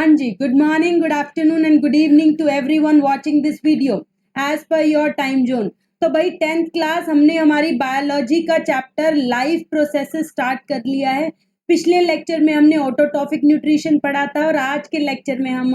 हाँ जी, good morning, good afternoon and good evening to everyone watching this video as per your time zone. तो भाई 10th class हमने हमारी biology का चैप्टर लाइफ प्रोसेसेस स्टार्ट कर लिया है। पिछले लेक्चर में हमने ऑटोट्रॉफिक न्यूट्रिशन पढ़ा था और आज के लेक्चर में हम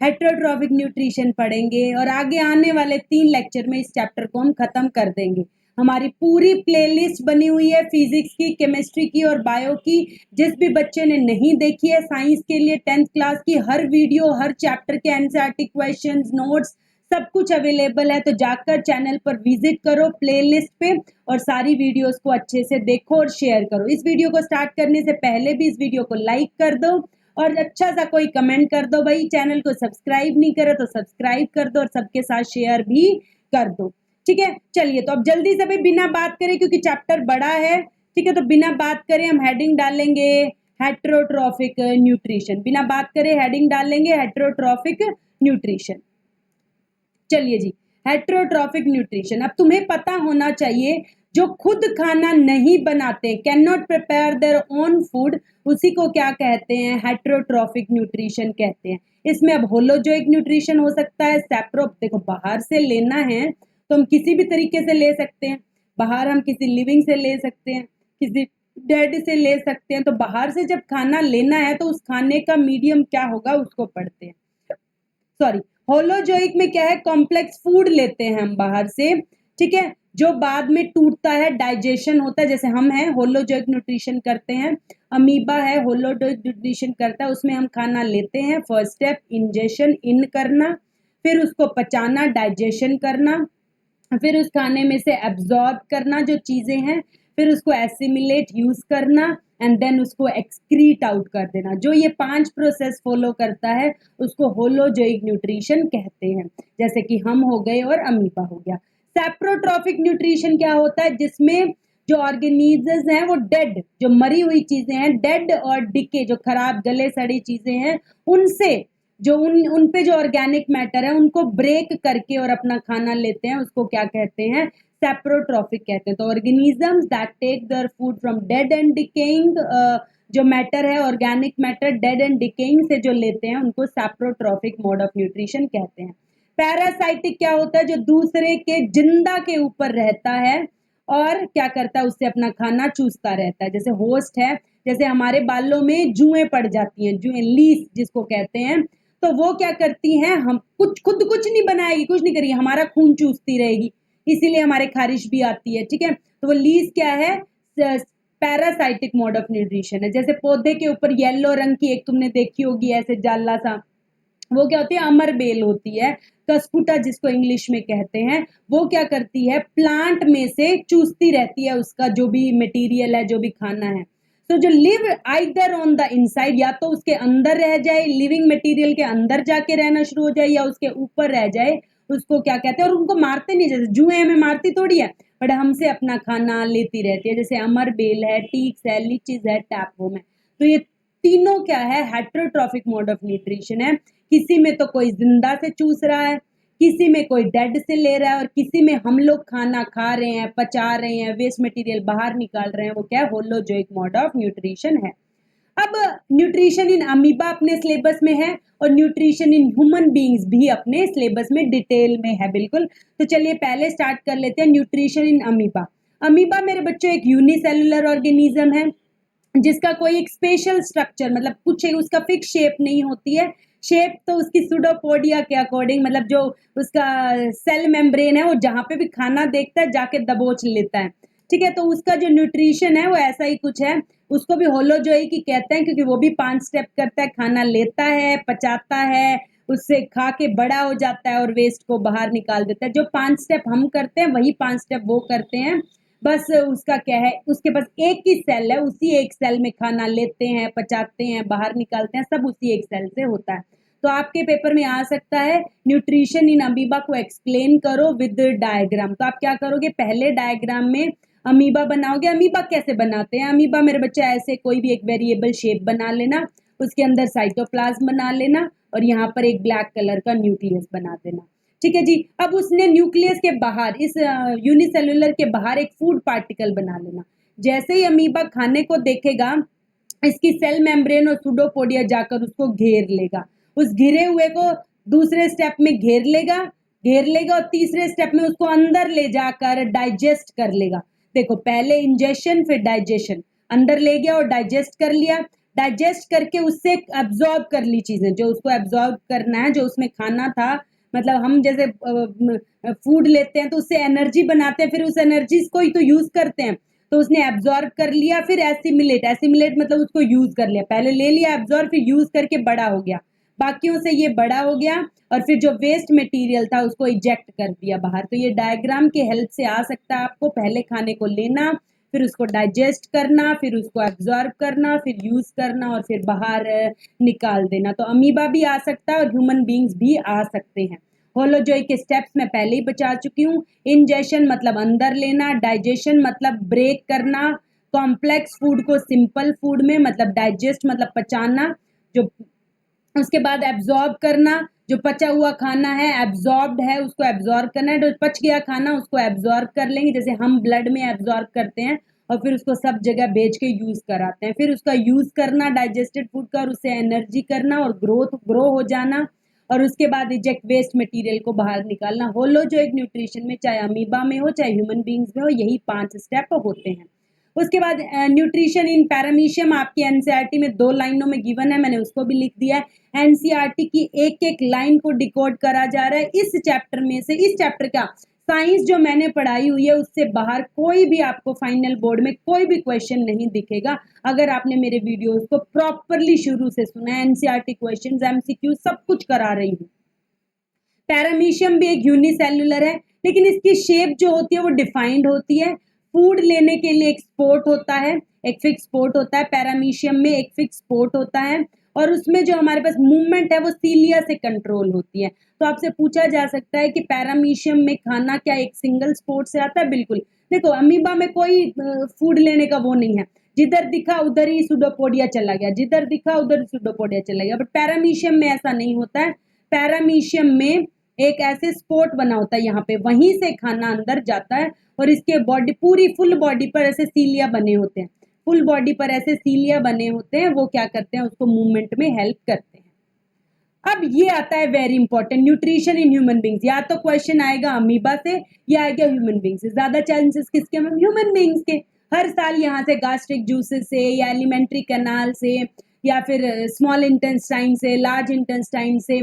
हेटरोट्रॉफिक न्यूट्रिशन पढ़ेंगे और आगे आने वाले 3 लेक्चर में इस चैप्टर को हम खत्म कर देंगे। हमारी पूरी प्लेलिस्ट बनी हुई है फिजिक्स की, केमिस्ट्री की और बायो की। जिस भी बच्चे ने नहीं देखी है साइंस के लिए 10th क्लास की हर वीडियो, हर चैप्टर के एनसीईआरटी क्वेश्चंस, नोट्स सब कुछ अवेलेबल है। तो जाकर चैनल पर विजिट करो प्लेलिस्ट पे और सारी वीडियोस को अच्छे से देखो और शेयर करो। इस वीडियो को स्टार्ट करने से पहले भी इस वीडियो को लाइक कर दो और अच्छा सा कोई कमेंट कर दो। भाई चैनल को सब्सक्राइब नहीं करो तो सब्सक्राइब कर दो और सबके साथ शेयर भी कर दो। ठीक है, चलिए तो अब जल्दी से भी बिना बात करें क्योंकि चैप्टर बड़ा है। ठीक है, तो बिना बात करें हम हेडिंग डालेंगे हेटरोट्रॉफिक न्यूट्रिशन। बिना बात करें हेडिंग डालेंगे हेटरोट्रॉफिक न्यूट्रिशन। चलिए जी, हेटरोट्रॉफिक न्यूट्रिशन। अब तुम्हें पता होना चाहिए जो खुद खाना नहीं बनाते, can not prepare their own food, उसी को क्या कहते हैं? हेटरोट्रॉफिक न्यूट्रिशन कहते हैं। इसमें अब होलोजोइक न्यूट्रिशन हो सकता है, सेप्रो, देखो बाहर से लेना है तो हम किसी भी तरीके से ले सकते हैं। बाहर हम किसी लिविंग से ले सकते हैं, किसी डेड से ले सकते हैं। तो बाहर से जब खाना लेना है तो उस खाने का मीडियम क्या होगा उसको पढ़ते हैं। सॉरी, होलोजोइक में क्या है? कॉम्प्लेक्स फूड लेते हैं हम बाहर से, ठीक है, जो बाद में टूटता है, डाइजेशन होता है। जैसे हम हैं होलोजोइक न्यूट्रिशन करते हैं, अमीबा है होलोजोइक न्यूट्रिशन करता है, उसमें हम खाना लेते हैं। फर्स्ट स्टेप इंजेशन इन करना, फिर उसको पचाना, डाइजेशन करना, फिर उस खाने में से एब्जॉर्ब करना जो चीजें हैं, फिर उसको एसिमिलेट यूज करना एंड देन उसको एक्सक्रीट आउट कर देना। जो ये 5 प्रोसेस फॉलो करता है उसको होलोजोइक न्यूट्रिशन कहते हैं, जैसे कि हम हो गए और अमीबा हो गया। सेप्रोट्रॉफिक न्यूट्रिशन क्या होता है? जिसमें जो ऑर्गेनिजम्स हैं वो डेड, जो मरी हुई चीजें हैं, डेड और डिके, जो खराब गले सड़ी चीजें हैं, उनसे जो उन पे जो ऑर्गेनिक मैटर है उनको ब्रेक करके और अपना खाना लेते हैं, उसको क्या कहते हैं? सेप्रोट्रॉफिक कहते हैं। तो organisms that take their food from dead and decaying, जो मैटर है organic matter dead and decaying से जो लेते हैं उनको सेप्रोट्रॉफिक मोड ऑफ न्यूट्रिशन कहते हैं। पैरासाइटिक क्या होता है? जो दूसरे के जिंदा के ऊपर रहता है और क्या करता है? उससे अपना खाना चूसता रहता है। जैसे होस्ट है, जैसे हमारे बालों में जुएं पड़ जाती हैं, जुएं, लीस जिसको कहते हैं, तो वो क्या करती हैं? हम खुद कुछ नहीं बनाएगी, कुछ नहीं करेगी, हमारा खून चूसती रहेगी, इसीलिए हमारे खारिश भी आती है। ठीक है, तो वो लीज क्या है? पैरासाइटिक मोड ऑफ न्यूट्रिशन है। जैसे पौधे के ऊपर येलो रंग की एक तुमने देखी होगी ऐसे जाला सा, वो क्या होती है? अमर बेल होती है, कस्कुटा जिसको इंग्लिश में कहते हैं। वो क्या करती है? प्लांट में से चूसती रहती है उसका जो भी मटेरियल है, जो भी खाना है। तो जो live either on the inside, या तो उसके अंदर रह जाए, लिविंग मटेरियल के अंदर जाके रहना शुरू हो जाए, या उसके ऊपर रह जाए, उसको क्या कहते हैं? और उनको मारते नहीं, जैसे जुएं हमें मारती थोड़ी है, बट हमसे अपना खाना लेती रहती है। जैसे अमर बेल है, टीक्स है, लीचीज है, टैपवर्म है। तो ये तीनों क्या है? हेटरोट्रॉफिक मोड ऑफ न्यूट्रिशन है। किसी में तो कोई जिंदा से चूस रहा है, किसी में कोई डेड से ले रहा है, और किसी में हम लोग खाना खा रहे हैं, पचा रहे हैं, वेस्ट मटेरियल बाहर निकाल रहे हैं। वो क्या है? होलोजोइक मोड ऑफ न्यूट्रिशन है। अब न्यूट्रिशन इन अमीबा अपने सिलेबस में है और न्यूट्रिशन इन ह्यूमन बीइंग्स भी अपने सिलेबस में डिटेल में है बिल्कुल। तो चलिए पहले स्टार्ट कर लेते हैं न्यूट्रिशन इन अमीबा। अमीबा मेरे बच्चों एक यूनिसेलुलर ऑर्गेनिज्म है जिसका कोई एक स्पेशल स्ट्रक्चर, मतलब कुछ उसका फिक्स शेप नहीं होती है। शेप तो उसकी सुडोपोडिया के अकॉर्डिंग, मतलब जो उसका सेल मेम्ब्रेन है वो जहाँ पे भी खाना देखता है जाके दबोच लेता है। ठीक है, तो उसका जो न्यूट्रिशन है वो ऐसा ही कुछ है। उसको भी होलोजोइक ही कहते हैं क्योंकि वो भी 5 स्टेप करता है, खाना लेता है, पचाता है, उससे खा के बड़ा हो जाता है और वेस्ट को बाहर निकाल देता है। जो 5 स्टेप हम करते हैं वही 5 स्टेप वो करते हैं। बस उसका क्या है? उसके पास एक ही सेल है, उसी एक सेल में खाना लेते हैं, पचाते हैं, बाहर निकालते हैं, सब उसी एक सेल से होता है। तो आपके पेपर में आ सकता है न्यूट्रिशन इन अमीबा को एक्सप्लेन करो विद डायग्राम। तो आप क्या करोगे? पहले डायग्राम में अमीबा बनाओगे। अमीबा कैसे बनाते हैं? अमीबा मेरे बच्चे ऐसे कोई भी एक वेरिएबल शेप बना लेना, उसके अंदर साइटोप्लाज्म बना लेना और यहाँ पर एक ब्लैक कलर का न्यूक्लियस बना देना। ठीक है जी, अब उसने न्यूक्लियस के बाहर, इस यूनिसेलुलर के बाहर एक फूड पार्टिकल बना लेना। जैसे ही अमीबा खाने को देखेगा, इसकी सेल मेम्ब्रेन और सुडोपोडिया जाकर उसको घेर लेगा उस घिरे हुए को दूसरे स्टेप में घेर लेगा और तीसरे स्टेप में उसको अंदर ले जाकर डाइजेस्ट कर लेगा। देखो पहले इंजेशन फिर डाइजेशन, अंदर ले गया और डाइजेस्ट कर लिया, डाइजेस्ट करके उससे एब्जॉर्ब कर ली चीजें, जो उसको एब्जॉर्ब करना है, जो उसमें खाना था, मतलब हम जैसे फूड लेते हैं तो उससे एनर्जी बनाते हैं, फिर उस एनर्जी को ही तो यूज करते हैं, तो उसने एब्जॉर्ब कर लिया। फिर एसिमिलेट मतलब उसको यूज कर लिया, पहले ले लिया एब्जॉर्ब, फिर यूज करके बड़ा हो गया, बाकियों से ये बड़ा हो गया, और फिर जो वेस्ट मटेरियल था उसको इजेक्ट कर दिया बाहर। तो ये डायग्राम की हेल्प से आ सकता है आपको, पहले खाने को लेना, फिर उसको डाइजेस्ट करना, फिर उसको एब्जॉर्ब करना, फिर यूज करना और फिर बाहर निकाल देना। तो अमीबा भी आ सकता है और ह्यूमन बींग्स भी आ सकते हैं। होलोजोई के स्टेप्स मैं पहले ही बता चुकी हूँ। इंजेशन मतलब अंदर लेना, डाइजेशन मतलब ब्रेक करना, कॉम्प्लेक्स फूड को सिंपल फूड में, मतलब डाइजेस्ट मतलब पचाना, जो उसके बाद एब्जॉर्ब करना, जो पचा हुआ खाना है एब्जॉर्ब्ड है उसको एब्जॉर्ब करना है, जो पच गया खाना उसको एब्जॉर्ब कर लेंगे, जैसे हम ब्लड में एब्जॉर्ब करते हैं और फिर उसको सब जगह भेज के यूज कराते हैं। फिर उसका यूज करना डाइजेस्टेड फूड का और उससे एनर्जी करना और ग्रो हो जाना, और उसके बाद इजेक्ट वेस्ट मटेरियल को बाहर निकालना। होलोजोइक न्यूट्रिशन में चाहे अमीबा में हो चाहे ह्यूमन बींग्स में हो, यही 5 स्टेप होते हैं। उसके बाद न्यूट्रिशन इन पैरामीशियम आपकी एनसीईआरटी में 2 लाइनों में गिवन है, मैंने उसको भी लिख दिया है। एनसीईआरटी की एक एक लाइन को डिकोड करा जा रहा है इस चैप्टर में से। इस चैप्टर का साइंस जो मैंने पढ़ाई हुई है उससे बाहर कोई भी आपको फाइनल बोर्ड में कोई भी क्वेश्चन नहीं दिखेगा अगर आपने मेरे वीडियोस को प्रॉपरली शुरू से सुना है। एनसीईआरटी क्वेश्चंस, एमसीक्यू सब कुछ करा रही हूँ। पैरामीशियम भी एक यूनिसेल्युलर है, लेकिन इसकी शेप जो होती है वो डिफाइंड होती है। फूड लेने के लिए एक स्पोर्ट होता है, एक फिक्स स्पोर्ट होता है, पैरामीशियम में एक फिक्स स्पोर्ट होता है, और उसमें जो हमारे पास मूवमेंट है वो सीलिया से कंट्रोल होती है। तो आपसे पूछा जा सकता है कि पैरामीशियम में खाना क्या एक सिंगल स्पोर्ट से आता है? बिल्कुल। देखो अमीबा में कोई फूड लेने का वो नहीं है, जिधर दिखा उधर ही सुडोपोडिया चला गया, जिधर दिखा उधर सुडोपोडिया चला गया, बट पैरामीशियम में ऐसा नहीं होता है। पैरामीशियम में एक ऐसे स्पोर्ट बना होता है, यहाँ पे वहीं से खाना अंदर जाता है, और इसके बॉडी पूरी फुल बॉडी पर ऐसे सीलिया बने होते हैं, फुल बॉडी पर ऐसे सीलिया बने होते हैं, वो क्या करते हैं उसको मूवमेंट में हेल्प करते हैं। अब ये आता है very important, nutrition in human beings. या तो क्वेश्चन आएगा अमीबा से या आएगा ह्यूमन बींग्स से, ज्यादा चांसेस किसके? ह्यूमन बींग्स के। हर साल यहाँ से गास्ट्रिक जूसेस से या एलिमेंट्री कैनाल से या फिर स्मॉल इंटेस्टाइन से, लार्ज इंटेस्टाइन से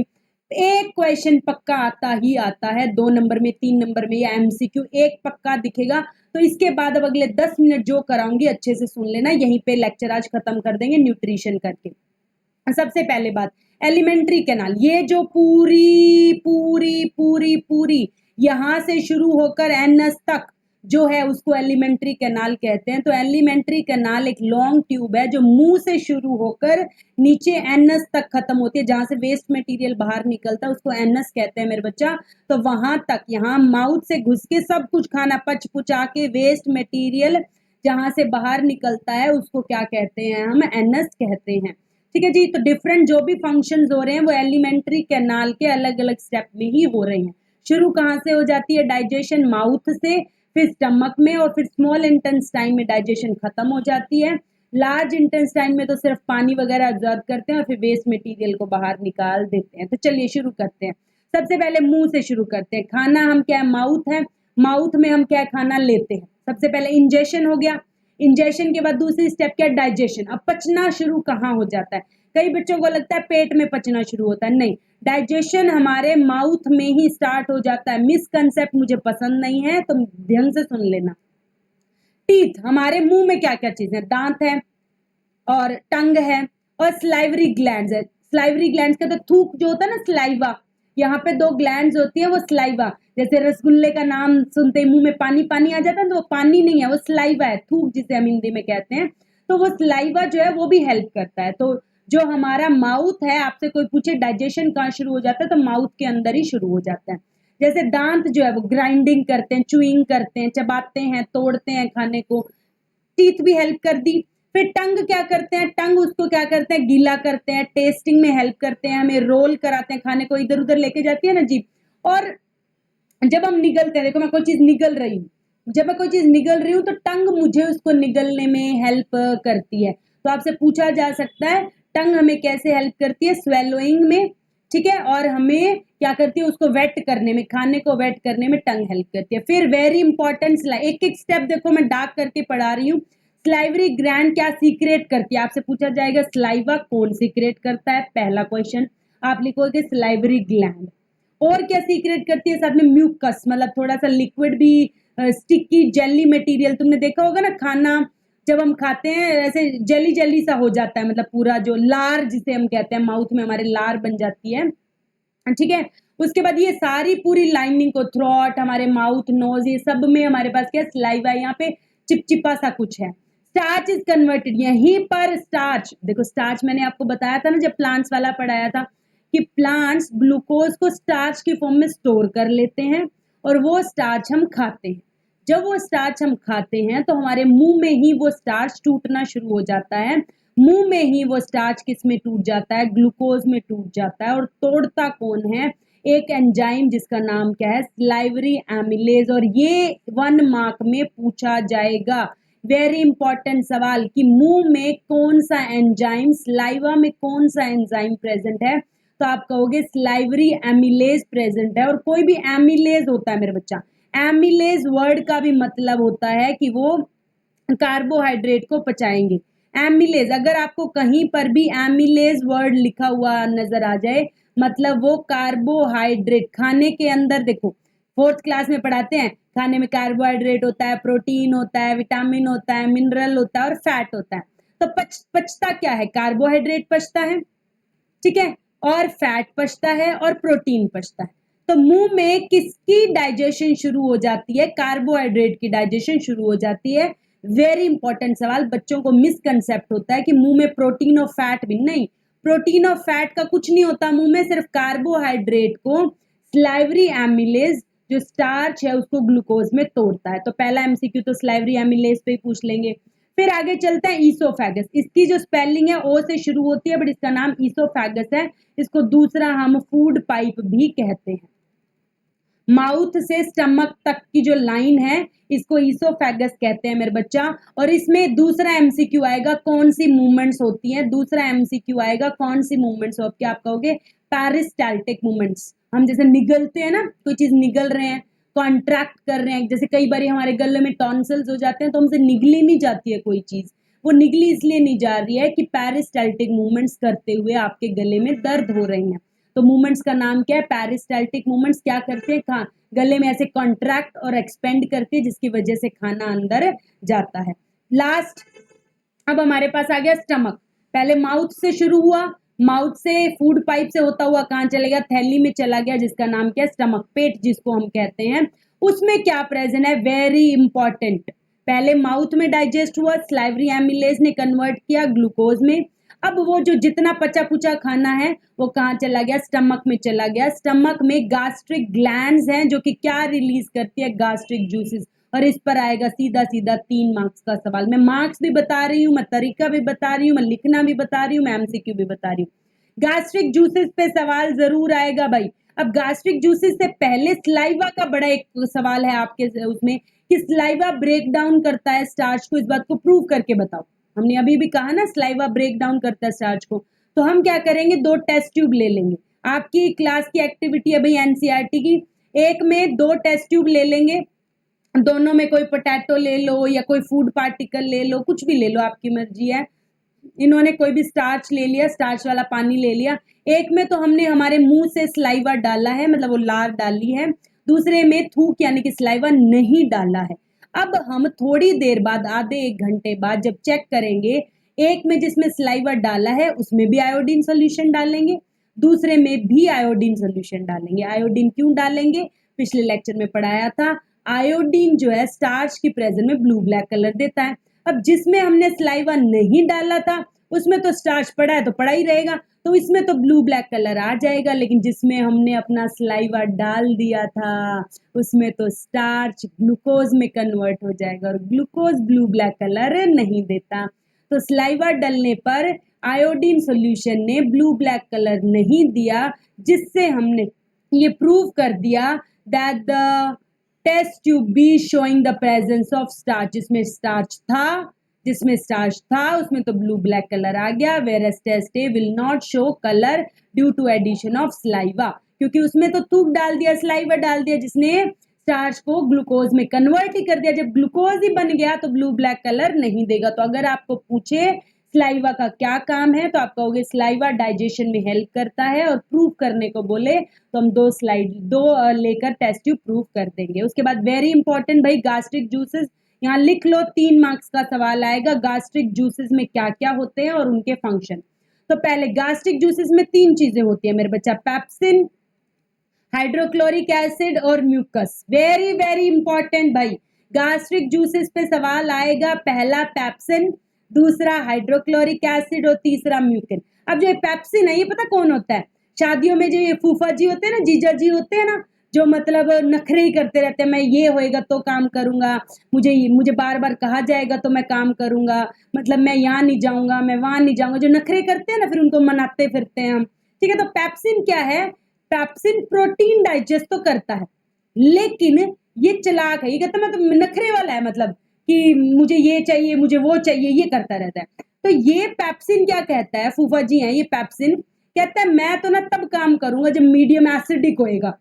एक क्वेश्चन पक्का आता ही आता है, 2 नंबर में 3 नंबर में या एमसीक्यू एक पक्का दिखेगा। तो इसके बाद अब अगले 10 मिनट जो कराऊंगी अच्छे से सुन लेना, यहीं पे लेक्चर आज खत्म कर देंगे न्यूट्रिशन करके। सबसे पहले बात एलिमेंट्री कैनाल, ये जो पूरी पूरी पूरी पूरी यहाँ से शुरू होकर एनस तक जो है उसको एलिमेंट्री कैनाल कहते हैं। तो एलिमेंट्री कैनाल एक लॉन्ग ट्यूब है जो मुंह से शुरू होकर नीचे एनस तक खत्म होती है, जहां से वेस्ट मटेरियल बाहर निकलता है उसको एनस कहते हैं मेरे बच्चा। तो वहां तक यहाँ माउथ से घुस के सब कुछ खाना पच पुचा के वेस्ट मटेरियल जहां से बाहर निकलता है उसको क्या कहते हैं? हम एनस कहते हैं। ठीक है जी। तो डिफरेंट जो भी फंक्शंस हो रहे हैं वो एलिमेंट्री कैनाल के अलग अलग स्टेप में ही हो रहे हैं। शुरू कहाँ से हो जाती है? डाइजेशन माउथ से, फिर स्टमक में, और फिर स्मॉल इंटेस्टाइन में डाइजेशन खत्म हो जाती है। लार्ज इंटेस्टाइन में तो सिर्फ पानी वगैरह ऑब्जर्व करते हैं और फिर वेस्ट मटेरियल को बाहर निकाल देते हैं। तो चलिए शुरू करते हैं। सबसे पहले मुंह से शुरू करते हैं। खाना हम क्या है? माउथ है, माउथ में हम क्या खाना लेते हैं? सबसे पहले इंजेशन हो गया, इंजेशन के बाद दूसरी स्टेप क्या? डाइजेशन। अब पचना शुरू कहाँ हो जाता है? कई बच्चों को लगता है पेट में पचना शुरू होता है, नहीं, डाइजेशन हमारे माउथ में ही स्टार्ट हो जाता है। मिसकंसेप्ट मुझे पसंद नहीं है तो ध्यान से सुन लेना। टीथ, हमारे मुंह में क्या क्या चीज है? दांत है और टंग है और स्लाइवरी ग्लैंड्स है। स्लाइवरी ग्लैंड्स का तो थूक जो होता है ना, स्लाइवा, यहाँ पे 2 ग्लैंड्स होती है, वो स्लाइवा। जैसे रसगुल्ले का नाम सुनते ही मुंह में पानी पानी आ जाता है, तो वो पानी नहीं है, वो स्लाइवा है, थूक जिसे हम हिंदी में कहते हैं। तो वो स्लाइवा जो है वो भी हेल्प करता है। तो जो हमारा माउथ है, आपसे कोई पूछे डाइजेशन कहाँ शुरू हो जाता है तो माउथ के अंदर ही शुरू हो जाता है। जैसे दांत जो है वो ग्राइंडिंग करते हैं, चुइंग करते हैं, चबाते हैं, तोड़ते हैं खाने को, टीथ भी हेल्प कर दी। फिर टंग क्या करते हैं? टंग उसको क्या करते हैं? गीला करते हैं, टेस्टिंग में हेल्प करते हैं, हमें रोल कराते हैं, खाने को इधर उधर लेके जाती है ना जीभ। और जब हम निगलते हैं, देखो मैं कोई चीज निगल रही हूँ, जब मैं कोई चीज निगल रही हूँ तो टंग मुझे उसको निगलने में हेल्प करती है। तो आपसे पूछा जा सकता है टंग हमें कैसे हेल्प करती है, स्वेलोइंग में, ठीक है, और हमें क्या करती है, उसको वेट करने में, खाने को वेट करने में टंग हेल्प करती है। फिर वेरी इंपॉर्टेंट, एक एक स्टेप देखो मैं डार्क करके पढ़ा रही हूँ। स्लाइवरी ग्लैंड क्या सीक्रेट करती है, आपसे पूछा जाएगा स्लाइवा कौन सीक्रेट करता है, पहला क्वेश्चन आप लिखोगे स्लाइवरी ग्लैंड। और क्या सीक्रेट करती है, साथ में म्यूकस, मतलब थोड़ा सा लिक्विड भी, स्टिकी जेली मटेरियल, तुमने देखा होगा ना खाना जब हम खाते हैं ऐसे जेली जेली सा हो जाता है, मतलब पूरा जो लार जिसे हम कहते हैं, माउथ में हमारे लार बन जाती है, ठीक है। उसके बाद ये सारी पूरी लाइनिंग को, थ्रोट, हमारे माउथ, नोज, ये सब में हमारे पास क्या स्लाइवा है, यहाँ पे चिपचिपा सा कुछ है। स्टार्च इज कन्वर्टेड, यहीं पर स्टार्च, देखो स्टार्च मैंने आपको बताया था ना जब प्लांट्स वाला पढ़ाया था, कि प्लांट्स ग्लूकोज को स्टार्च के फॉर्म में स्टोर कर लेते हैं और वो स्टार्च हम खाते हैं। जब वो स्टार्च हम खाते हैं तो हमारे मुंह में ही वो स्टार्च टूटना शुरू हो जाता है, मुंह में ही वो स्टार्च किस में टूट जाता है, ग्लूकोज में टूट जाता है। और तोड़ता कौन है, एक एंजाइम जिसका नाम क्या है, स्लाइवरी एमिलेज। और ये 1 मार्क में पूछा जाएगा, वेरी इंपॉर्टेंट सवाल, कि मुंह में कौन सा एंजाइम, स्लाइवा में कौन सा एंजाइम प्रेजेंट है, तो आप कहोगे स्लाइवरी एमिलेज प्रेजेंट है। और कोई भी एमिलेज होता है मेरे बच्चा, एमिलेज वर्ड का भी मतलब होता है कि वो कार्बोहाइड्रेट को पचाएंगे। एमिलेज, अगर आपको कहीं पर भी एमिलेज वर्ड लिखा हुआ नजर आ जाए, मतलब वो कार्बोहाइड्रेट, खाने के अंदर देखो 4th क्लास में पढ़ाते हैं, खाने में कार्बोहाइड्रेट होता है, प्रोटीन होता है, विटामिन होता है, मिनरल होता है और फैट होता है। तो पचता क्या है, कार्बोहाइड्रेट पचता है, ठीक है, और फैट पचता है और प्रोटीन पचता है। तो मुंह में किसकी डाइजेशन शुरू हो जाती है, कार्बोहाइड्रेट की डाइजेशन शुरू हो जाती है। वेरी इंपॉर्टेंट सवाल, बच्चों को मिसकंसेप्ट होता है कि मुंह में प्रोटीन और फैट भी, नहीं, प्रोटीन और फैट का कुछ नहीं होता मुंह में, सिर्फ कार्बोहाइड्रेट को स्लाइवरी एमिलेज जो स्टार्च है उसको ग्लूकोज में तोड़ता है। तो पहला एमसीक्यू तो स्लाइवरी एमिलेज पे ही पूछ लेंगे। फिर आगे चलता है ईसोफेगस, इसकी जो स्पेलिंग है ओ से शुरू होती है बट इसका नाम ईसोफेगस है, इसको दूसरा हम फूड पाइप भी कहते हैं। माउथ से स्टमक तक की जो लाइन है इसको ईसोफेगस कहते हैं मेरे बच्चा। और इसमें दूसरा एमसीक्यू आएगा, कौन सी मूवमेंट्स होती हैं, दूसरा एमसीक्यू आएगा कौन सी मूवमेंट्स होती है, आप कहोगे पेरिस्टाल्टिक मूवमेंट्स। हम जैसे निगलते हैं ना, कोई चीज निगल रहे हैं, कॉन्ट्रैक्ट कर रहे हैं, जैसे कई बार हमारे गले में टॉन्सिल्स हो जाते हैं तो हमसे निगली नहीं जाती है कोई चीज, वो निगली इसलिए नहीं जा रही है कि पेरिस्टाल्टिक मूवमेंट्स करते हुए आपके गले में दर्द हो रही हैं। तो मूवमेंट्स का नाम क्या है, पेरिस्टाल्टिक मूवमेंट्स। क्या करते हैं, गले में ऐसे कॉन्ट्रैक्ट और एक्सपेंड करते हैं जिसकी वजह से खाना अंदर जाता है। लास्ट अब हमारे पास आ गया स्टमक, पहले माउथ से शुरू हुआ, माउथ से फूड पाइप से होता हुआ कहाँ चले गया, थैली में चला गया जिसका नाम क्या है, स्टमक, पेट जिसको हम कहते हैं। उसमें क्या प्रेजेंट है, वेरी इंपॉर्टेंट, पहले माउथ में डाइजेस्ट हुआ, स्लाइवरी एमिलेज ने कन्वर्ट किया ग्लूकोज में। अब वो जो जितना पचा पुचा खाना है वो कहाँ चला गया, स्टमक में चला गया। स्टमक में गैस्ट्रिक ग्लैंड्स हैं जो कि क्या रिलीज करती है, गैस्ट्रिक जूसेस। और इस पर आएगा सीधा सीधा 3 मार्क्स का सवाल। मैं मार्क्स भी बता रही हूँ, मैं तरीका भी बता रही हूँ, मैं लिखना भी बता रही हूँ, मैं एमसीक्यू भी बता रही हूँ। गैस्ट्रिक जूसेस पे सवाल जरूर आएगा भाई। अब गैस्ट्रिक जूसेस से पहले स्लाइवा का बड़ा एक सवाल है आपके उसमें, कि स्लाइवा ब्रेक डाउन करता है स्टार्च को, इस बात को प्रूव करके बताओ। हमने अभी भी कहा ना स्लाइवा ब्रेक डाउन करता है स्टार्च को। तो हम क्या करेंगे, 2 टेस्ट ट्यूब ले लेंगे, आपकी क्लास की एक्टिविटी है भाई एनसीईआरटी की, एक में 2 टेस्ट ट्यूब ले लेंगे, दोनों में कोई पोटैटो ले लो या कोई फूड पार्टिकल ले लो, कुछ भी ले लो, आपकी मर्जी है। इन्होंने कोई भी स्टार्च ले लिया, स्टार्च वाला पानी ले लिया। एक में तो हमने हमारे मुंह से स्लाइवा डाला है, मतलब वो लार डाली है, दूसरे में थूक यानी कि स्लाइवा नहीं डाला है। अब हम थोड़ी देर बाद, आधे 1 घंटे बाद जब चेक करेंगे, एक में जिसमें स्लाइवा डाला है उसमें भी आयोडीन सोल्यूशन डालेंगे, दूसरे में भी आयोडीन सोल्यूशन डालेंगे। आयोडीन क्यों डालेंगे, पिछले लेक्चर में पढ़ाया था, आयोडीन जो है स्टार्च की प्रेजेंस में ब्लू ब्लैक कलर देता है। अब जिसमें हमने स्लाइवा नहीं डाला था उसमें तो स्टार्च पड़ा है तो पड़ा ही रहेगा, तो इसमें तो ब्लू ब्लैक कलर आ जाएगा, लेकिन जिसमें हमने अपना स्लाइवा डाल दिया था उसमें तो स्टार्च ग्लूकोज में कन्वर्ट हो जाएगा, और ग्लूकोज ब्लू ब्लैक कलर नहीं देता। तो स्लाइवा डलने पर आयोडीन सॉल्यूशन ने ब्लू ब्लैक कलर नहीं दिया, जिससे हमने ये प्रूव कर दिया that the test tube be showing the presence of starch, इसमें स्टार्च था जिसमें स्टार्च था उसमें तो ब्लू ब्लैक कलर आ गया। Whereas test A will not show colour due to addition of saliva, क्योंकि उसमें तो थूक डाल दिया, स्लाइवा डाल दिया, जिसने स्टार्च को ग्लूकोज में कन्वर्ट ही कर दिया। जब ग्लूकोज ही बन गया तो ब्लू ब्लैक कलर नहीं देगा। तो अगर आपको पूछे स्लाइवा का क्या काम है तो आप कहोगे स्लाइवा डाइजेशन में हेल्प करता है, और प्रूव करने को बोले तो हम दो लेकर टेस्ट ट्यूब प्रूव कर देंगे। उसके बाद वेरी इंपॉर्टेंट भाई गास्ट्रिक जूसेस, यहाँ लिख लो, 3 मार्क्स का सवाल आएगा। गास्ट्रिक जूसेस में क्या क्या होते हैं और उनके फंक्शन। तो पहले गास्ट्रिक जूसेस में 3 चीजें होती है मेरे बच्चा, पेप्सिन, हाइड्रोक्लोरिक एसिड और म्यूकस। वेरी वेरी इंपॉर्टेंट भाई, गास्ट्रिक जूसेस पे सवाल आएगा, पहला पेप्सिन, दूसरा हाइड्रोक्लोरिक एसिड और तीसरा म्यूकिन। अब जो पेप्सिन है ये पता कौन होता है? शादियों में जो ये फूफा जी होते हैं ना, जीजा जी होते हैं ना, जो मतलब नखरे ही करते रहते हैं, मैं ये होएगा तो काम करूंगा, मुझे बार बार कहा जाएगा तो मैं काम करूंगा, मतलब मैं यहाँ नहीं जाऊंगा, मैं वहां नहीं जाऊंगा, जो नखरे करते हैं ना, फिर उनको मनाते फिरते हैं हम। ठीक है, तो पेप्सिन क्या है? पेप्सिन प्रोटीन डाइजेस्ट तो करता है, लेकिन ये चालाक है, ये कहता है मतलब नखरे वाला है, मतलब कि मुझे ये चाहिए, मुझे वो चाहिए, ये करता रहता है। तो ये पेप्सिन क्या कहता है, फूफा जी हैं ये, पेप्सिन कहता है मैं तो ना तब काम करूंगा जब मीडियम एसिडिक होएगा,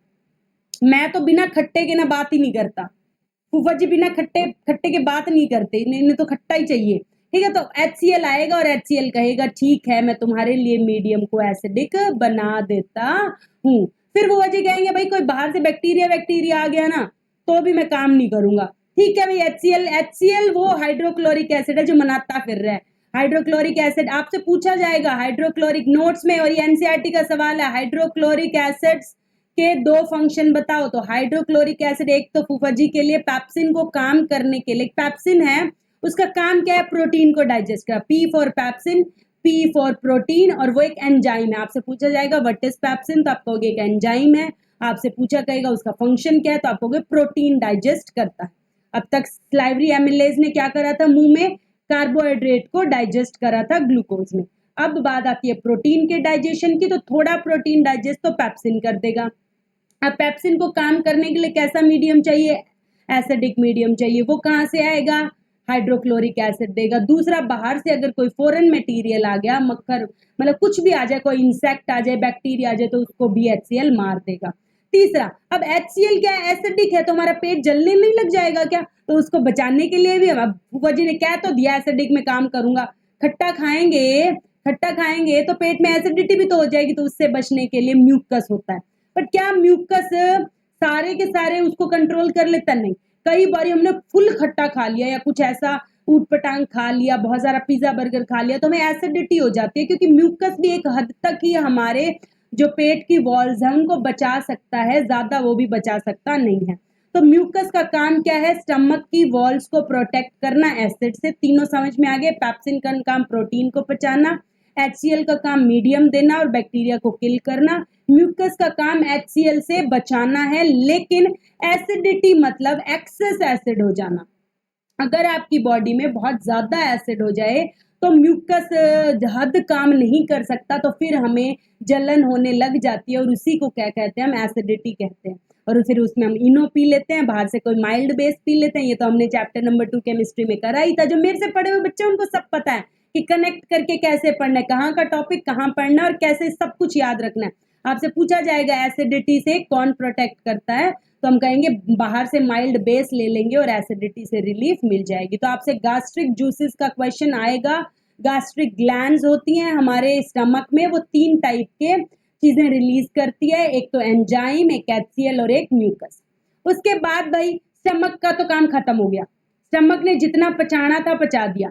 मैं तो बिना खट्टे के ना बात ही नहीं करता। फूफा जी बिना खट्टे के बात नहीं करते, इन्हें तो खट्टा ही चाहिए। ठीक है, तो HCl आएगा और HCl कहेगा ठीक है मैं तुम्हारे लिए मीडियम को एसिडिक बना देता हूँ। फिर फूफा जी कहेंगे भाई कोई बाहर से बैक्टीरिया आ गया ना तो भी मैं काम नहीं करूंगा। ठीक है भाई, HCl वो हाइड्रोक्लोरिक एसिड है जो मनाता फिर रहा है। हाइड्रोक्लोरिक एसिड आपसे पूछा जाएगा हाइड्रोक्लोरिक नोट्स में, और ये NCERT का सवाल है, हाइड्रोक्लोरिक एसिड्स के 2 फंक्शन बताओ। तो हाइड्रोक्लोरिक एसिड एक तो फूफा जी के लिए पेप्सिन को काम करने के लिए, पेप्सिन है उसका काम क्या है, प्रोटीन को डाइजेस्ट करा, P for pepsin, P for protein, और वो एक एंजाइम है। आपसे पूछा जाएगा व्हाट इज पेप्सिन तो आप कहोगे एक एंजाइम है। आपसे पूछा कहेगा उसका फंक्शन क्या है तो आप कहोगे प्रोटीन डाइजेस्ट करता है। अब तक स्लाइवरी एमिलेज ने क्या करा था, मुंह में कार्बोहाइड्रेट को डाइजेस्ट करा था ग्लूकोज में। अब बात आती है प्रोटीन के डाइजेशन की, तो थोड़ा प्रोटीन डाइजेस्ट तो पेप्सिन कर देगा। अब पेप्सिन को काम करने के लिए कैसा मीडियम चाहिए, एसिडिक मीडियम चाहिए, वो कहाँ से आएगा, हाइड्रोक्लोरिक एसिड देगा। दूसरा, बाहर से अगर कोई फॉरेन मटेरियल आ गया, मक्खर मतलब कुछ भी आ जाए, कोई इंसेक्ट आ जाए, बैक्टीरिया आ जाए, तो उसको भी HCl मार देगा। तीसरा, अब HCl क्या है, एसिडिक है, तो हमारा पेट जलने नहीं लग जाएगा क्या, तो उसको बचाने के लिए भी अब फूफा जी ने क्या तो दिया, एसिडिक में काम करूंगा। खट्टा खाएंगे तो पेट में एसिडिटी भी तो हो जाएगी, तो उससे बचने के लिए म्यूकस होता है। पर क्या म्यूकस सारे के सारे उसको कंट्रोल कर लेता? नहीं। कई बार हमने फुल खट्टा खा लिया या कुछ ऐसा ऊटपटांग खा लिया, बहुत सारा पिज्जा बर्गर खा लिया, तो हमें एसिडिटी हो जाती है, क्योंकि म्यूकस भी एक हद तक ही हमारे जो पेट की वॉल्स है उनको बचा सकता है, ज्यादा वो भी बचा सकता नहीं है। तो म्यूकस का काम क्या है, स्टमक की वॉल्स को प्रोटेक्ट करना एसिड से। तीनों समझ में आ गए। पेप्सिन का काम प्रोटीन को पचाना, HCl का काम मीडियम देना और बैक्टीरिया को किल करना, म्यूकस का काम HCl से बचाना है। लेकिन एसिडिटी मतलब एक्सेस एसिड हो जाना, अगर आपकी बॉडी में बहुत ज्यादा एसिड हो जाए तो म्यूकस हद काम नहीं कर सकता, तो फिर हमें जलन होने लग जाती है, और उसी को क्या कहते हैं, हम एसिडिटी कहते हैं। और फिर उसमें हम इनो पी लेते हैं, बाहर से कोई माइल्ड बेस पी लेते हैं। ये तो हमने चैप्टर नंबर 2 केमिस्ट्री में करा ही था। जो मेरे से पढ़े हुए बच्चे उनको सब पता है कि कनेक्ट करके कैसे पढ़ना है, कहाँ का टॉपिक कहाँ पढ़ना है और कैसे सब कुछ याद रखना है। आपसे पूछा जाएगा एसिडिटी से कौन प्रोटेक्ट करता है, तो हम कहेंगे बाहर से माइल्ड बेस ले लेंगे और एसिडिटी से रिलीफ मिल जाएगी। तो आपसे गास्ट्रिक जूसेस का क्वेश्चन आएगा। गास्ट्रिक ग्लैंड्स होती हैं हमारे स्टमक में, वो 3 टाइप के चीजें रिलीज करती है, एक तो एंजाइम, एक HCl और एक म्यूकस। उसके बाद भाई स्टमक का तो काम खत्म हो गया, स्टमक ने जितना पचाना था पचा दिया।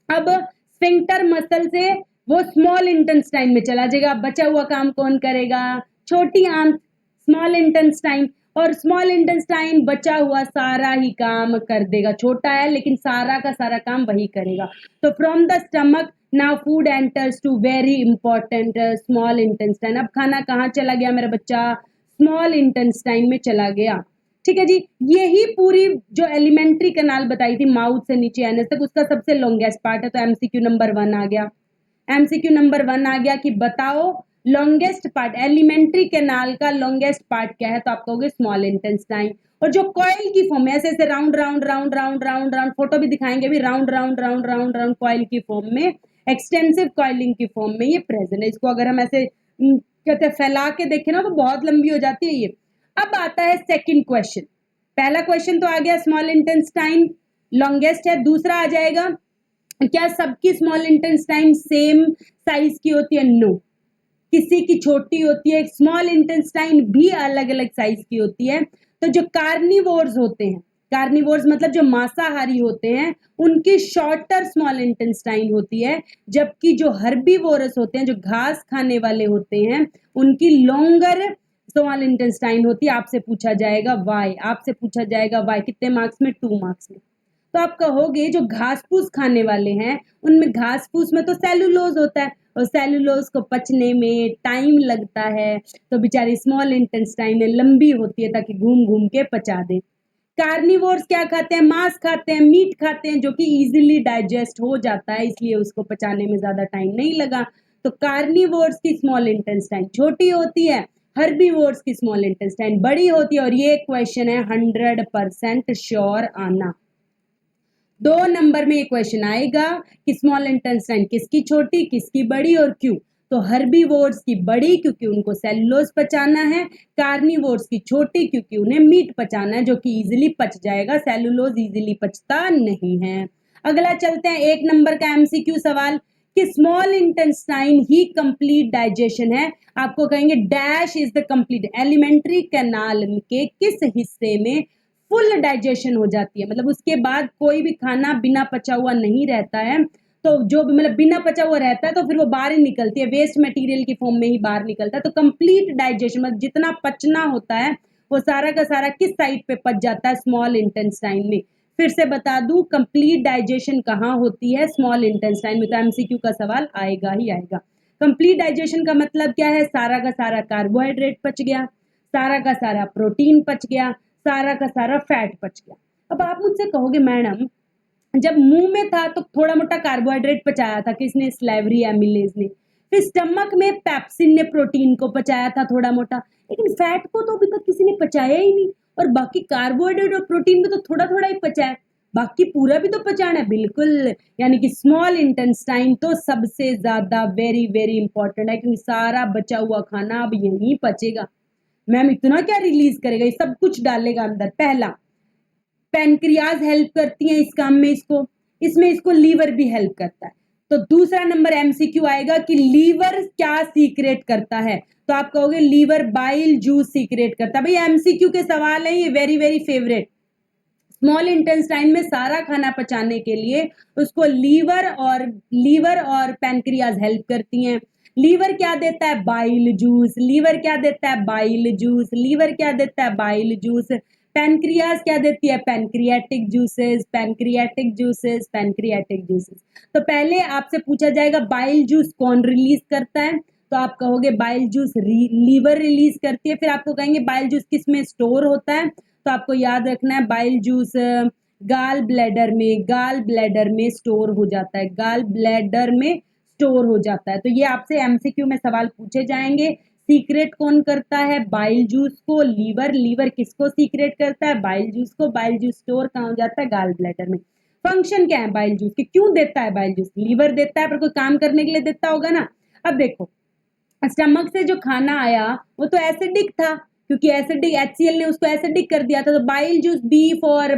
अब स्फिंक्टर मसल से वो स्मॉल इंटेस्टाइन में चला जाएगा। बचा हुआ काम कौन करेगा, छोटी आंत, स्मॉल इंटेस्टाइन। और स्मॉल इंटेस्टाइन बचा हुआ सारा ही काम कर देगा, छोटा है लेकिन सारा का सारा काम वही करेगा। तो from the stomach now food enters to very important small intestine. अब खाना कहाँ चला गया मेरा बच्चा, स्मॉल इंटेस्टाइन में चला गया। ठीक है जी, यही पूरी जो एलिमेंट्री कैनाल बताई थी माउथ से नीचे आने तक, उसका सबसे लॉन्गेस्ट पार्ट है। तो MCQ नंबर 1 आ गया। MCQ नंबर 1 आ गया कि बताओ लॉन्गेस्ट पार्ट, एलिमेंट्री कैनाल का लॉन्गेस्ट पार्ट क्या है, तो आप कहोगे स्मॉल इंटेस्टाइन। और जो कॉइल की फॉर्म में ऐसे ऐसे round round round round round round, photo भी दिखाएंगे भी, round round round round round coil की फॉर्म में, एक्सटेंसिव कॉइलिंग की फॉर्म में ये प्रेजेंट है। इसको अगर हम ऐसे कहते हैं फैला के देखें ना तो बहुत लंबी हो जाती है ये। अब आता है सेकंड क्वेश्चन। पहला क्वेश्चन तो आ गया स्मॉल इंटेस्टाइन लॉन्गेस्ट है। दूसरा आ जाएगा क्या सबकी स्मॉल इंटेस्टाइन सेम साइज की होती है? नो, किसी की छोटी होती है, स्मॉल इंटेस्टाइन भी अलग अलग साइज की होती है। तो जो कार्निवोर्स होते हैं, कार्निवोर्स मतलब जो मांसाहारी होते हैं, उनकी शॉर्टर स्मॉल इंटेस्टाइन होती है, जबकि जो हर्बीवोरस होते हैं, जो घास खाने वाले होते हैं, उनकी लॉन्गर स्मॉल इंटेस्टाइन होती है। आपसे पूछा जाएगा वाई, आपसे पूछा जाएगा वाई। कितने मार्क्स में? 2 मार्क्स में। तो आप कहोगे जो घास फूस खाने वाले हैं उनमें घास फूस में तो सेलुलोज होता है, और सेलुलोज को पचने में टाइम लगता है, तो बेचारी स्मॉल इंटेस्टाइन लंबी होती है ताकि घूम घूम के पचा दे। कार्निवोर्स क्या खाते हैं? मांस खाते हैं, मीट खाते हैं, जो कि इजीली डाइजेस्ट हो जाता है, इसलिए उसको पचाने में ज्यादा टाइम नहीं लगा। तो कार्निवोर्स की स्मॉल इंटेस्टाइन छोटी होती है, हर्बीवोर्स की स्मॉल इंटेस्टाइन बड़ी होती है। और ये क्वेश्चन है 100% श्योर आना। 2 नंबर में ये क्वेश्चन आएगा कि स्मॉल इंटेस्टाइन किसकी छोटी किसकी बड़ी और क्यों। तो हर्बीवोर्स की बड़ी क्योंकि उनको सेलुलोज पचाना है, कार्निवोर्स की छोटी क्योंकि उन्हें मीट पचाना है, जो कि इजीली पच जाएगा, सेलुलोज इजीली पचता नहीं है। अगला चलते हैं 1 नंबर का एमसीक्यू सवाल कि स्मॉल इंटेस्टाइन ही कंप्लीट डाइजेशन है। आपको कहेंगे dash is the complete, alimentary canal के किस हिस्से में फुल डाइजेशन हो जाती है, मतलब उसके बाद कोई भी खाना बिना पचा हुआ नहीं रहता है। तो जो भी मतलब बिना पचा हुआ रहता है तो फिर वो बाहर ही निकलती है, वेस्ट मटेरियल की फॉर्म में ही बाहर निकलता है। तो कंप्लीट डाइजेशन मतलब जितना पचना होता है वो सारा का सारा किस साइड पे पच जाता है? स्मॉल इंटेस्टाइन में। फिर से बता दूं, कंप्लीट डाइजेशन कहाँ होती है? स्मॉल इंटेस्टाइन में। तो एमसीक्यू का सवाल आएगा ही आएगा। कंप्लीट डाइजेशन का मतलब क्या है? सारा का सारा कार्बोहाइड्रेट पच गया, सारा का सारा प्रोटीन पच गया, सारा का सारा फैट पच गया। अब आप मुझसे कहोगे मैडम जब मुंह में था तो थोड़ा मोटा कार्बोहाइड्रेट पचाया था किसने? स्लेवरी एमिलेज ने। फिर स्टमक में पेप्सिन ने प्रोटीन को पचाया था थोड़ा मोटा, लेकिन फैट को तो अभी तक किसी ने पचाया ही नहीं। और बाकी कार्बोहाइड्रेट और प्रोटीन में तो थोड़ा थोड़ा ही पचा है, बाकी पूरा भी तो पचाना है। बिल्कुल, यानी कि स्मॉल इंटेस्टाइन तो सबसे ज्यादा वेरी वेरी इंपॉर्टेंट है, क्योंकि सारा बचा हुआ खाना अब यहीं पचेगा। मैम इतना क्या रिलीज करेगा? ये सब कुछ डालेगा अंदर। पहला, पेनक्रियाज हेल्प करती है इस काम में, इसमें इसको लीवर भी हेल्प करता है। तो दूसरा नंबर एमसीक्यू आएगा कि लीवर क्या सीक्रेट करता है? तो आप कहोगे लीवर बाइल जूस सीक्रेट करता है। भाई एमसीक्यू के सवाल है ये, very very favourite. Small intestine में सारा खाना पचाने के लिए उसको लीवर और पैनक्रियाज हेल्प करती हैं। लीवर क्या देता है? Bile juice. लीवर क्या देता है? Bile juice. लीवर क्या देता है? Bile juice. पैनक्रियाज क्या देती है? Pancreatic juices, pancreatic juices, pancreatic juices. तो पहले आपसे पूछा जाएगा बाइल जूस कौन रिलीज करता है? तो आप कहोगे बाइल जूस लीवर रिलीज करती है। फिर आपको कहेंगे बाइल जूस किस में स्टोर होता है? तो आपको याद रखना है बाइल जूस गाल ब्लैडर में स्टोर हो जाता है, गाल ब्लैडर में स्टोर हो जाता है। तो ये आपसे एमसीक्यू में सवाल पूछे जाएंगे। सीक्रेट कौन करता है? बाइल जूस को लीवर। लीवर किसको सीक्रेट करता है? बाइल जूस को। बाइल जूस स्टोर कहाँ हो जाता है? गाल ब्लैडर में। फंक्शन क्या है बाइल जूस के? क्यों देता है बाइल जूस? लीवर देता है, पर कोई काम करने के लिए देता होगा ना। अब देखो, स्टमक से जो खाना आया वो तो एसिडिक था, क्योंकि एसिडिक HCl ने उसको एसिडिक कर दिया था। तो bile juice be for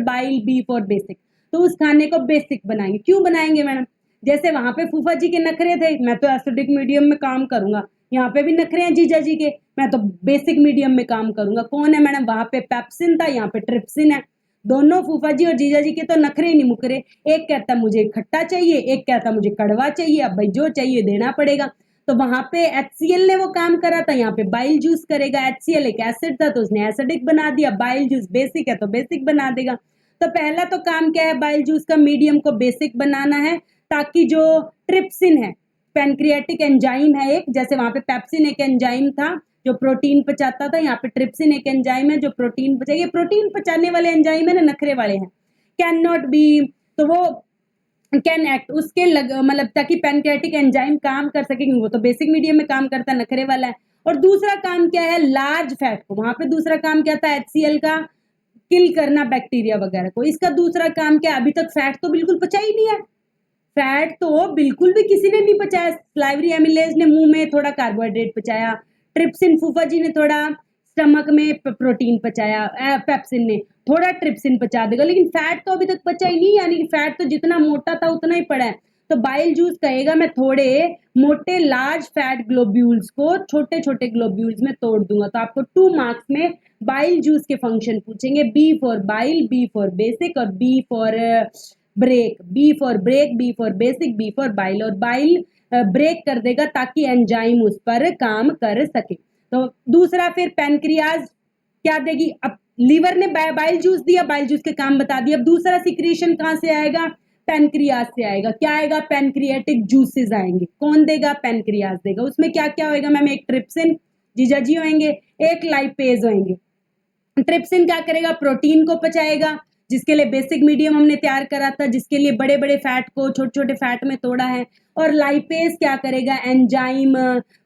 basic, तो उस खाने को बेसिक बनाएंगे। क्यों बनाएंगे मैडम? जैसे वहां पे फूफा जी के नखरे थे, मैं तो एसिडिक मीडियम में काम करूंगा, यहाँ पे भी नखरे हैं जीजा जी के, मैं तो बेसिक मीडियम में काम करूंगा। कौन है मैडम? वहां पे पेप्सिन था, यहाँ पे ट्रिप्सिन है। दोनों फूफा जी और जीजा जी के तो नखरे नहीं मुकरे। एक कहता मुझे खट्टा चाहिए, एक कहता मुझे कड़वा चाहिए। अब भाई जो चाहिए देना पड़ेगा। तो वहां पे HCl ने वो काम करा था, यहाँ पे बाइल जूस करेगा। HCl एक एसिड था तो उसने एसिडिक बना दिया, बाइल जूस बेसिक है तो बेसिक बना देगा। तो पहला तो काम क्या है बाइल जूस का? मीडियम को बेसिक बनाना है, ताकि जो ट्रिप्सिन है, पैनक्रियाटिक एंजाइम है एक, जैसे वहां पे पेप्सिन एक एंजाइम था जो प्रोटीन पचाता था, यहाँ पे ट्रिप्सिन एक एंजाइम है जो प्रोटीन पचाएगा। प्रोटीन पचाने वाले एंजाइम है ना, नखरे वाले हैं, कैन नॉट बी। तो वो कैन एक्ट, उसके मतलब ताकि पैनक्रियाटिक एंजाइम काम कर सके, वो तो बेसिक मीडियम में काम करता है, नखरे वाला है। और दूसरा काम क्या है, लार्ज फैट को, वहां पे दूसरा काम क्या था HCl का, किल करना बैक्टीरिया वगैरह को। इसका दूसरा काम क्या, अभी तक फैट तो बिल्कुल पचा ही नहीं है, फैट तो बिल्कुल भी किसी ने नहीं पचाया। स्लाइवरी एमिलेज ने मुंह में थोड़ा कार्बोहाइड्रेट पचाया, ट्रिप्सिन फूफा जी ने थोड़ा स्टमक में प्रोटीन पचाया, पेप्सिन ने थोड़ा ट्रिप्सिन पचा देगा, लेकिन फैट तो अभी तक पचा ही नहीं, यानी कि फैट तो जितना मोटा था उतना ही पड़ा है। तो बाइल जूस कहेगा मैं थोड़े मोटे लार्ज फैट ग्लोब्यूल्स को छोटे छोटे ग्लोब्यूल्स में तोड़ दूंगा। तो आपको 2 मार्क्स में बाइल जूस के फंक्शन पूछेंगे, B for bile, B for basic और B for break, B for break, B for basic, B for bile. और बाइल ब्रेक कर देगा ताकि एंजाइम उस पर काम कर सके। तो दूसरा फिर पैनक्रियाज क्या देगी, अब लीवर ने बाइल जूस दिया, बाइल जूस के काम बता दिया। अब दूसरा सिक्रीशन कहां से आएगा, पैनक्रियाज से आएगा। क्या आएगा, पैनक्रियाटिक जूसेस आएंगे। कौन देगा, पैनक्रियाज देगा। उसमें क्या क्या होएगा मैम, एक ट्रिप्सिन जीजा जी होंगे, एक लाइपेज होंगे। ट्रिप्सिन क्या करेगा, प्रोटीन को पचाएगा, जिसके लिए बेसिक मीडियम हमने तैयार करा था, जिसके लिए बड़े बड़े फैट को छोटे छोटे फैट में तोड़ा है। और लाइपेज क्या करेगा, enzyme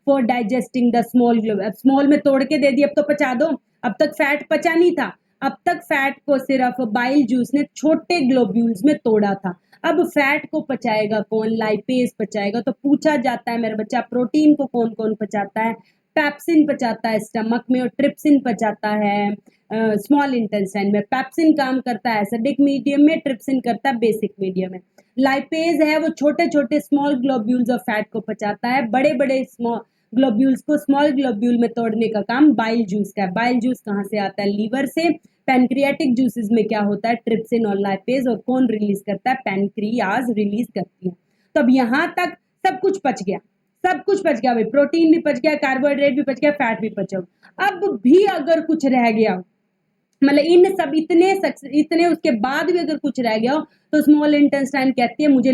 for digesting the small globe. Small में तोड़ के दे दिया, अब तो पचा दो। अब तक फैट पचा नहीं था, अब तक फैट को सिर्फ बाइल जूस ने छोटे ग्लोब्यूल्स में तोड़ा था। अब फैट को पचाएगा कौन, लाइपेज पचाएगा। तो पूछा जाता है मेरा बच्चा, प्रोटीन को कौन कौन पचाता है, पेप्सिन पचाता है स्टमक में, और ट्रिप्सिन पचाता है स्मॉल इंटेस्टाइन में। पेप्सिन काम करता है एसिडिक मीडियम में, ट्रिप्सिन करता है बेसिक मीडियम में। लाइपेज है वो छोटे छोटे स्मॉल ग्लोब्यूल्स ऑफ फैट को पचाता है, बड़े बड़े स्मॉल ग्लोब्यूल्स को स्मॉल ग्लोब्यूल में तोड़ने का काम बाइल जूस का है। बाइल जूस कहाँ से आता है, लीवर से। पैनक्रियाटिक जूसेस में क्या होता है, ट्रिप्सिन और लाइपेज, और कौन रिलीज करता है, पैनक्रियाज रिलीज करती है। तो अब यहाँ तक सब कुछ पच गया, सब कुछ पच गया भाई, प्रोटीन भी पच गया, कार्बोहाइड्रेट भी पच गया, फैट भी पचा। अब भी अगर कुछ रह गया, मतलब इन सब इतने उसके बाद भी अगर कुछ रह गया हो, तो स्मॉल इंटेस्टाइन कहती है मुझे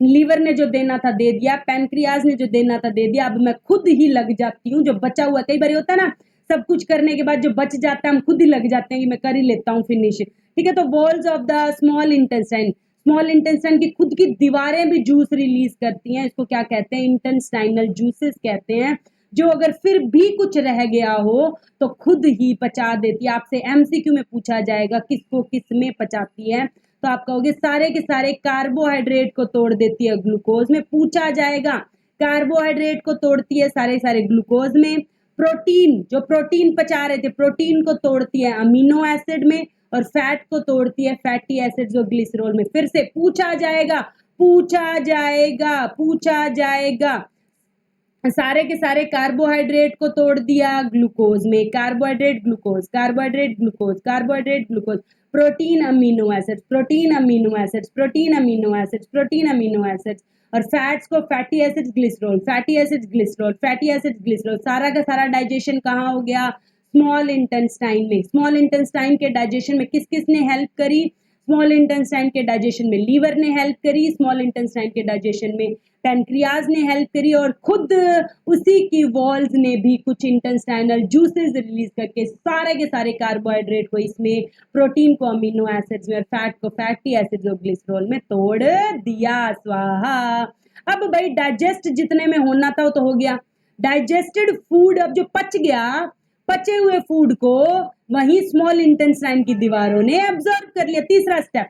लीवर ने जो देना था दे दिया, पैनक्रियाज ने जो देना था दे दिया, अब मैं खुद ही लग जाती हूँ। जो बचा हुआ, कई बार होता है ना, सब कुछ करने के बाद जो बच जाता है हम खुद ही लग जाते हैं कि मैं कर ही लेता हूँ फिनिश, ठीक है। तो walls of the small intestine, small intestine की खुद की दीवारें भी जूस रिलीज करती हैं। इसको क्या कहते हैं, इंटेस्टाइनल जूसेस कहते हैं। जो अगर फिर भी कुछ रह गया हो तो खुद ही पचा देती है। आपसे एमसीक्यू में पूछा जाएगा किसको किस में पचाती है, तो आप कहोगे सारे के सारे कार्बोहाइड्रेट को तोड़ देती है ग्लूकोज में। पूछा जाएगा कार्बोहाइड्रेट को तोड़ती है सारे सारे ग्लूकोज में। प्रोटीन, जो प्रोटीन पचा रहे थे, प्रोटीन को तोड़ती है अमीनो एसिड में, और फैट को तोड़ती है फैटी एसिड्स और ग्लिसरॉल में। फिर से पूछा जाएगा, पूछा जाएगा, पूछा जाएगा, सारे के सारे कार्बोहाइड्रेट को तोड़ दिया ग्लूकोज में, carbohydrate glucose, carbohydrate glucose, carbohydrate glucose, protein amino acids, protein amino acids, protein amino acids, protein amino acids, और फैट्स को fatty acids glycerol, fatty acids glycerol, fatty acids glycerol. सारा का सारा डाइजेशन कहाँ हो गया, स्मॉल इंटेस्टाइन में। Small intestine के डाइजेशन में किस किस ने हेल्प करी, स्मॉल इंटेस्टाइन के डाइजेशन में लीवर ने हेल्प करी, स्मॉल इंटेस्टाइन के डाइजेशन में पैनक्रियाज ने हेल्प करी, और खुद उसी की वॉल्स ने भी कुछ इंटेस्टाइनल जूसेस रिलीज करके सारे के सारे कार्बोहाइड्रेट को इसमें, प्रोटीन को अमीनो एसिड्स में, और फैट को फैटी एसिड्स और ग्लिसरॉल में तोड़ दिया। स्वाहा। अब भाई डाइजेस्ट जितने में होना था वो तो हो गया। डाइजेस्टेड फूड, अब जो पच गया, पचे हुए फूड को वही स्मॉल इंटेस्टाइन की दीवारों ने एब्जॉर्ब कर लिया। तीसरा स्टेप,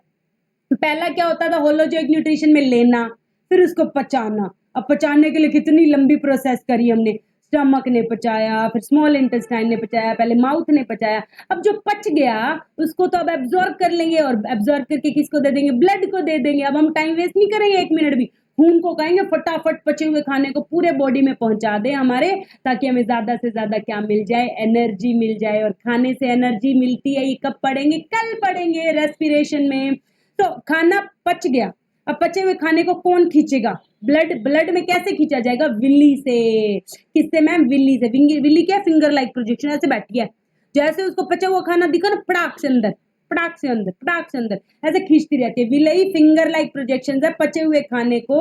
पहला क्या होता था, होलोजोइक न्यूट्रिशन में लेना, फिर उसको पचाना। अब पचाने के लिए कितनी लंबी प्रोसेस करी हमने, स्टमक ने पचाया, फिर स्मॉल इंटेस्टाइन ने पचाया, पहले माउथ ने पचाया। अब जो पच गया उसको तो अब एब्जॉर्ब कर लेंगे, और एब्जॉर्ब करके किसको दे देंगे, ब्लड को दे देंगे। अब हम टाइम वेस्ट नहीं करेंगे एक मिनट भी, खून को कहेंगे फटाफट पचे हुए खाने को पूरे बॉडी में पहुंचा दे हमारे, ताकि हमें ज्यादा से ज्यादा क्या मिल जाए, एनर्जी मिल जाए। और खाने से एनर्जी मिलती है, ये कब पढ़ेंगे, कल पढ़ेंगे रेस्पिरेशन में। तो खाना पच गया, अब पचे हुए खाने को कौन खींचेगा, ब्लड में कैसे खींचा जाएगा, विल्ली से। किससे मैम, विल्ली से। विल्ली क्या, फिंगर लाइक प्रोजेक्शन, ऐसे बैठ गया, जैसे उसको पचा हुआ खाना दिखा ना, पटाख से अंदर, पटाख से अंदर, पटाख से अंदर, ऐसे खींचती रहती है। विलई फिंगर लाइक प्रोजेक्शन है, पचे हुए खाने को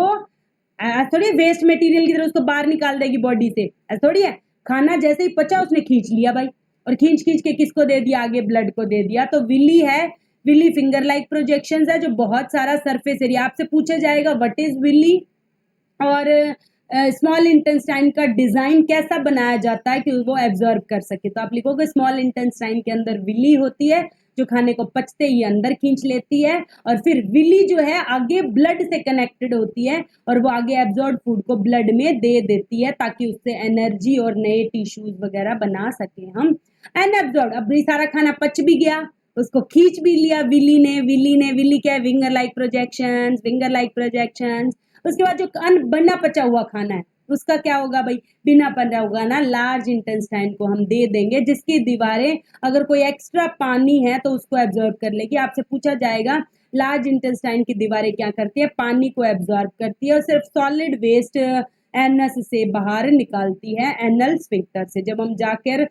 थोड़ी वेस्ट मटेरियल की तरह उसको बाहर निकाल देगी बॉडी से, ऐसा थोड़ी है। खाना जैसे ही पचा उसने खींच लिया भाई, और खींच खींच के किसको दे दिया, आगे ब्लड को दे दिया। तो विली है विली फिंगर लाइक प्रोजेक्शंस है जो बहुत सारा सरफेस एरिया, आपसे पूछा जाएगा व्हाट इज विली और स्मॉल इंटेस्टाइन का डिजाइन कैसा बनाया जाता है कि वो एब्जॉर्ब कर सके, तो आप लिखोगे स्मॉल इंटेस्टाइन के अंदर विली होती है जो खाने को पचते ही अंदर खींच लेती है, और फिर विली जो है आगे ब्लड से कनेक्टेड होती है और वो आगे एब्जॉर्ब फूड को ब्लड में दे देती है ताकि उससे एनर्जी और नए टिश्यूज वगैरह बना सके हम। एनएब्जॉर्ब, अब ये सारा खाना पच भी गया, उसको खींच भी लिया विली क्या है, विंगर लाइक प्रोजेक्शंस। उसके बाद जो बना पचा हुआ खाना है उसका क्या होगा भाई, बिना पचा होगा ना, लार्ज इंटेस्टाइन को हम दे देंगे जिसकी दीवारें अगर कोई एक्स्ट्रा पानी है तो उसको एब्जॉर्ब कर लेगी। आपसे पूछा जाएगा लार्ज इंटेस्टाइन की दीवारें क्या करती है, पानी को एब्जॉर्ब करती है और सिर्फ सॉलिड वेस्ट एनस से बाहर निकालती है, एनल स्फिंक्टर से। जब हम जाकर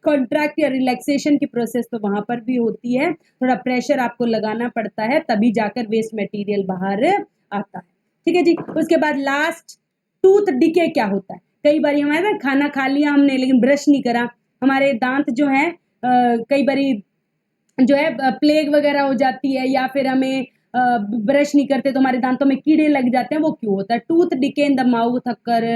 कॉन्ट्रैक्ट या रिलैक्सेशन की प्रोसेस तो वहां पर भी होती है, थोड़ा प्रेशर आपको लगाना पड़ता है तभी जाकर वेस्ट मटेरियल बाहर आता है। ठीक है जी। उसके बाद लास्ट टूथ डिके क्या होता है, कई बार हमारे ना खाना खा लिया हमने लेकिन ब्रश नहीं करा, हमारे दांत जो है कई बारी जो है प्लेग वगैरह हो जाती है या फिर हमें ब्रश नहीं करते तो हमारे दांतों में कीड़े लग जाते हैं, वो क्यों होता है, tooth decay in the mouth occur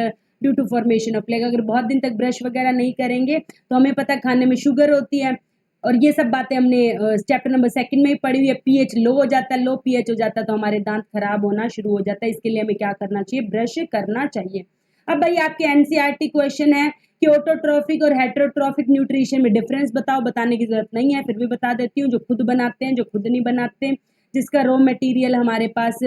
due to formation of plaque. अगर बहुत दिन तक ब्रश वगैरह नहीं करेंगे तो हमें पता है खाने में शुगर होती है और ये सब बातें हमने चैप्टर नंबर 2 में ही पढ़ी हुई है। पीएच लो हो जाता है, लो पीएच हो जाता है तो हमारे दांत खराब होना शुरू हो जाता है, इसके लिए हमें क्या करना चाहिए, ब्रश करना चाहिए। अब भाई आपके एनसीईआरटी क्वेश्चन है कि ऑटोट्रॉफिक और हेटेरोट्रॉफिक न्यूट्रिशन में डिफरेंस बताओ, बताने की जरूरत नहीं है फिर भी बता देती हूँ। जो खुद बनाते हैं, जो खुद नहीं बनाते, जिसका रॉ मटेरियल हमारे पास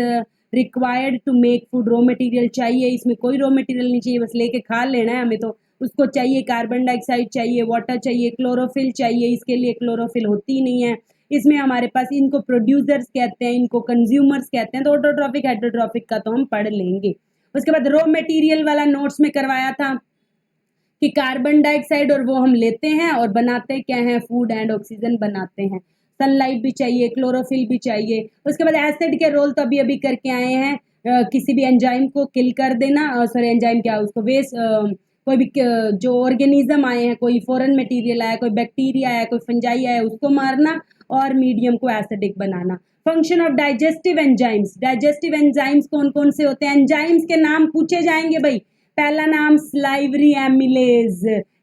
required to make food, raw material चाहिए, इसमें कोई रॉ मटेरियल नहीं चाहिए, बस लेके खा लेना है हमें, तो उसको चाहिए कार्बन डाइऑक्साइड चाहिए, वाटर चाहिए, क्लोरोफिल चाहिए, इसके लिए क्लोरोफिल होती ही नहीं है इसमें हमारे पास। इनको प्रोड्यूसर्स कहते हैं, इनको कंज्यूमर्स कहते हैं। तो ऑटोट्रॉफिक हेटेरोट्रॉफिक का तो हम पढ़ लेंगे। उसके बाद रॉ मटेरियल वाला नोट्स में करवाया था कि कार्बन डाइऑक्साइड और वो हम लेते हैं और बनाते क्या हैं, फूड एंड ऑक्सीजन बनाते हैं। सनलाइट भी चाहिए, क्लोरोफिल भी चाहिए। उसके बाद एसिड के रोल तो अभी अभी करके आए हैं, किसी भी एंजाइम को किल कर देना, सॉरी एंजाइम क्या उसको वेस्ट, कोई भी जो ऑर्गेनिज्म आए हैं, कोई फॉरेन मटेरियल आया, कोई बैक्टीरिया आया, कोई फंजाई आया, उसको मारना और मीडियम को acidic banana. Function of digestive enzymes, digestive enzymes कौन कौन से होते हैं, एंजाइम्स के नाम पूछे जाएंगे भाई। पहला नाम स्लाइवरी एमिलेज,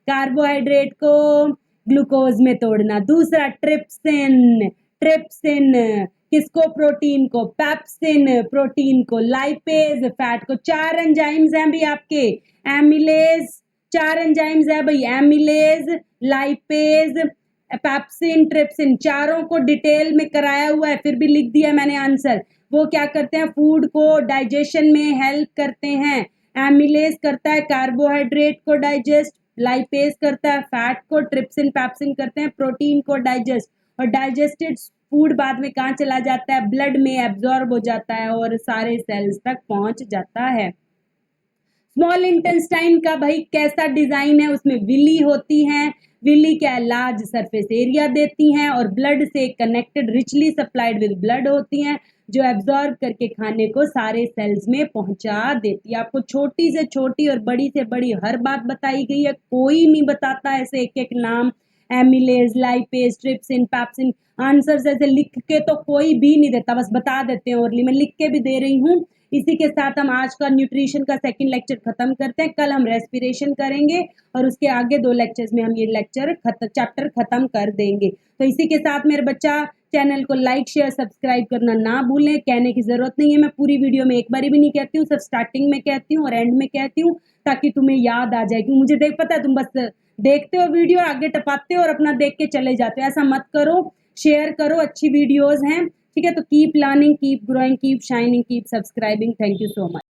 कार्बोहाइड्रेट को ग्लूकोज में तोड़ना। दूसरा ट्रिप्सिन, ट्रिप्सिन किसको, प्रोटीन को, पेप्सिन प्रोटीन को, लाइपेज फैट को। 4 एंजाइम्स हैं भाई आपके, एमिलेज 4 एंजाइम्स है भाई, एमिलेज, लाइपेज, पेप्सिन, ट्रिप्सिन, चारों को डिटेल में कराया हुआ है, फिर भी लिख दिया मैंने आंसर। वो क्या करते हैं, फूड को डाइजेशन में हेल्प करते हैं। एमिलेज करता है कार्बोहाइड्रेट को डाइजेस्ट, लाइपेज करता है फैट को, ट्रिप्सिन पेप्सिन करते हैं प्रोटीन को डाइजेस्ट, और डाइजेस्टेड फूड बाद में कहाँ चला जाता है, ब्लड में एब्जॉर्ब हो जाता है और सारे सेल्स तक पहुंच जाता है। स्मॉल इंटेस्टाइन का भाई कैसा डिजाइन है, उसमें विली होती हैं, विली क्या है, लार्ज सरफेस एरिया देती हैं और ब्लड से connected, richly supplied with blood होती हैं जो एब्जॉर्ब करके खाने को सारे सेल्स में पहुंचा देती है। आपको छोटी से छोटी और बड़ी से बड़ी हर बात बताई गई है, कोई नहीं बताता ऐसे एक एक नाम, amylase, lipase, trypsin, pepsin, answers ऐसे लिख के तो कोई भी नहीं देता, बस बता देते हैं ओरली, मैं लिख के भी दे रही हूँ। इसी के साथ हम आज का न्यूट्रिशन का 2nd लेक्चर खत्म करते हैं। कल हम रेस्पिरेशन करेंगे और उसके आगे 2 लेक्चर्स में हम ये चैप्टर खत्म कर देंगे। तो इसी के साथ मेरे बच्चा चैनल को लाइक शेयर सब्सक्राइब करना ना भूलें, कहने की जरूरत नहीं है, मैं पूरी वीडियो में एक बारी भी नहीं कहती हूँ, सिर्फ स्टार्टिंग में कहती हूँ और एंड में कहती हूँ ताकि तुम्हें याद आ जाए। क्योंकि मुझे देख पता है तुम बस देखते हो वीडियो, आगे टपाते हो और अपना देख के चले जाते हो, ऐसा मत करो, शेयर करो, अच्छी वीडियोस हैं, ठीक है। तो keep learning, keep growing, keep shining, keep subscribing. Thank you so much.